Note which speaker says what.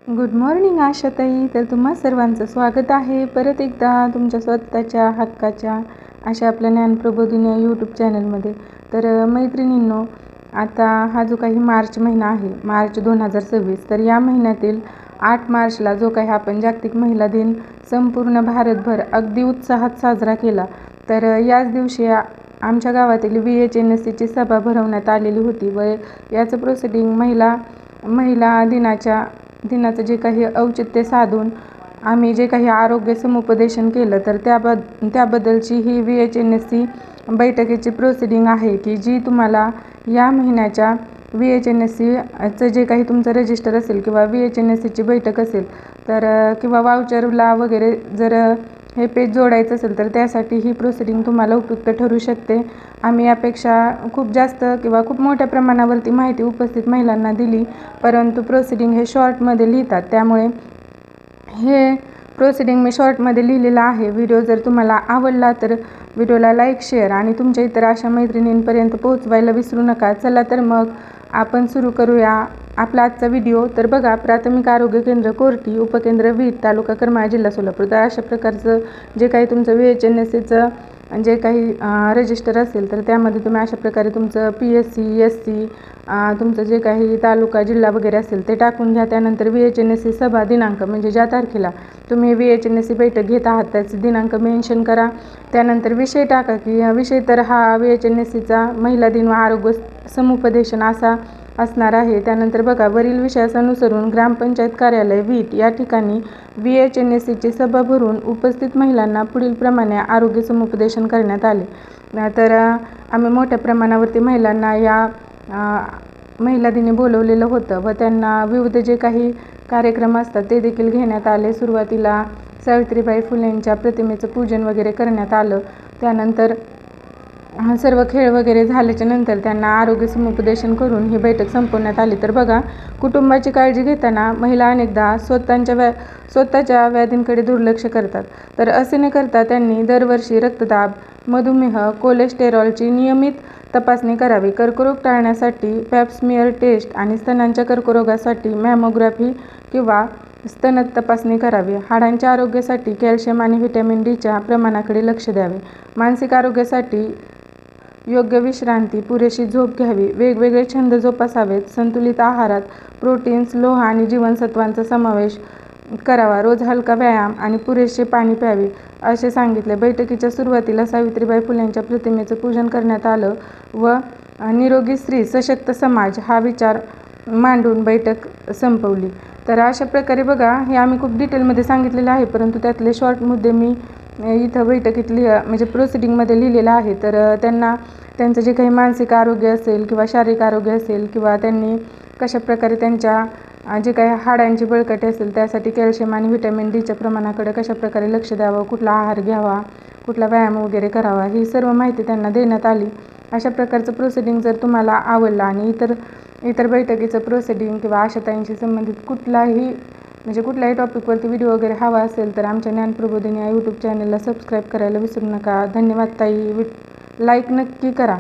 Speaker 1: Good morning आशाताई. तर तुम्हा सर्वांचं स्वागत आहे परत एकदा तुमच्या स्वतःच्या हक्काच्या अशा आपल्या ज्ञानप्रबोधिनी यूट्यूब चॅनलमध्ये. तर मैत्रिणींनो, आता हा जो काही मार्च महिना आहे, मार्च 2026, तर या महिन्यातील 8 मार्चला जो काही आपण जागतिक महिला दिन संपूर्ण भारतभर अगदी उत्साहात साजरा केला. तर याच दिवशी आमच्या गावातील VHNSCची सभा भरवण्यात आलेली होती व याचं प्रोसिडिंग महिला दिनाचं जे काही औचित्य साधून आम्ही जे काही आरोग्य समुपदेशन केलं, तर त्याबद्दलची ही VHNSC बैठकीची प्रोसिडिंग आहे की जी तुम्हाला या महिन्याच्या VHNSCचं जे काही तुमचं रजिस्टर असेल किंवा VHNSCची बैठक असेल तर किंवा वाउचरला वगैरे जर हे पेज जोडायचं असेल तर त्यासाठी ही प्रोसिडिंग तुम्हाला उपयुक्त ठरू शकते. आम्ही यापेक्षा खूप जास्त किंवा खूप मोठ्या प्रमाणावरती माहिती उपस्थित महिलांना दिली, परंतु प्रोसिडिंग हे शॉर्टमध्ये लिहितात, त्यामुळे हे प्रोसिडिंग मी शॉर्टमध्ये लिहिलेलं आहे. व्हिडिओ जर तुम्हाला आवडला तर व्हिडिओला लाईक, शेअर आणि तुमच्या इतर अशा मैत्रिणींपर्यंत पोहोचवायला विसरू नका. चला तर मग आपण सुरू करूया आपला आजचा व्हिडिओ. तर बघा, प्राथमिक आरोग्य केंद्र कोर्टी, उपकेंद्र वीट, तालुका करमाळा, जिल्हा सोलापूर. तर अशा प्रकारचं जे काही तुमचं VHNSCचं जे काही रजिस्टर असेल तर त्यामध्ये तुम्ही अशा प्रकारे तुमचं PSC, SC, तुमचं जे काही तालुका, जिल्हा वगैरे असेल ते टाकून घ्या. त्यानंतर VHNSC सभा दिनांक म्हणजे ज्या तारखेला तुम्ही VHNSC बैठक घेत आहात त्याचे दिनांक मेन्शन करा. त्यानंतर विषय टाका की विषय तर हा VHNSCचा महिला दिन व आरोग्य समुपदेशन असा असणार आहे. त्यानंतर बघा, वरील विषयास अनुसरून ग्रामपंचायत कार्यालय वीट या ठिकाणी VHNSCची सभा भरून उपस्थित महिलांना पुढील प्रमाणे आरोग्य समुपदेशन करण्यात आले. तर आम्ही मोठ्या प्रमाणावरती महिलांना या महिला दिनी बोलवलेलं होतं व त्यांना विविध जे काही कार्यक्रम असतात ते देखील घेण्यात आले. सुरुवातीला सावित्रीबाई फुलेंच्या प्रतिमेचं पूजन वगैरे करण्यात आलं. त्यानंतर सर्व खेळ वगैरे झाल्याच्या नंतर त्यांना आरोग्य समुपदेशन करून ही बैठक संपवण्यात आली. तर बघा, कुटुंबाची काळजी घेताना महिला अनेकदा स्वतःच्या व्याधींकडे दुर्लक्ष करतात. तर असे न करता त्यांनी दरवर्षी रक्तदाब, मधुमेह, कोलेस्टेरॉलची नियमित तपासणी करावी. कर्करोग टाळण्यासाठी पॅप स्मिअर टेस्ट आणि स्तनांच्या कर्करोगासाठी मॅमोग्राफी किंवा स्तन तपासणी करावी. हाडांच्या आरोग्यासाठी कॅल्शियम आणि व्हिटॅमिन Dच्या प्रमाणाकडे लक्ष द्यावे. मानसिक आरोग्यासाठी योग्य विश्रांती, पुरेशी झोप घ्यावी. वेगवेगळे छंद जोपासावेत. संतुलित आहारात प्रोटीन्स, लोह आणि जीवनसत्वांचा समावेश करावा. रोज हलका व्यायाम आणि पुरेसे पाणी प्यावे असे सांगितले. बैठकीच्या सुरुवातीला सावित्रीबाई फुलेंच्या प्रतिमेचं पूजन करण्यात आलं व निरोगी स्त्री सशक्त समाज हा विचार मांडून बैठक संपवली. तर अशा प्रकारे बघा, हे आम्ही खूप डिटेलमध्ये सांगितलेलं आहे, परंतु त्यातले शॉर्ट मुद्दे मी इथं बैठकीत म्हणजे प्रोसिडिंगमध्ये लिहिलेलं आहे. तर त्यांचं जे काही मानसिक आरोग्य असेल किंवा शारीरिक आरोग्य असेल किंवा त्यांनी कशाप्रकारे त्यांच्या जे काही हाडांची बळकटी असेल त्यासाठी कॅल्शियम आणि व्हिटॅमिन Dच्या प्रमाणाकडे कशाप्रकारे लक्ष द्यावं, कुठला आहार घ्यावा, कुठला व्यायाम वगैरे करावा, ही सर्व माहिती त्यांना देण्यात आली. अशा प्रकारचं प्रोसिडिंग जर तुम्हाला आवडलं आणि इतर बैठकीचं प्रोसिडिंग किंवा आशाताईंशी संबंधित कुठल्याही टॉपिकवरती व्हिडिओ वगैरे हवा असेल तर आमच्या ज्ञानप्रबोधिनी या यूट्यूब चॅनलला सबस्क्राईब करायला विसरू नका. धन्यवाद ताई. लाईक नक्की करा.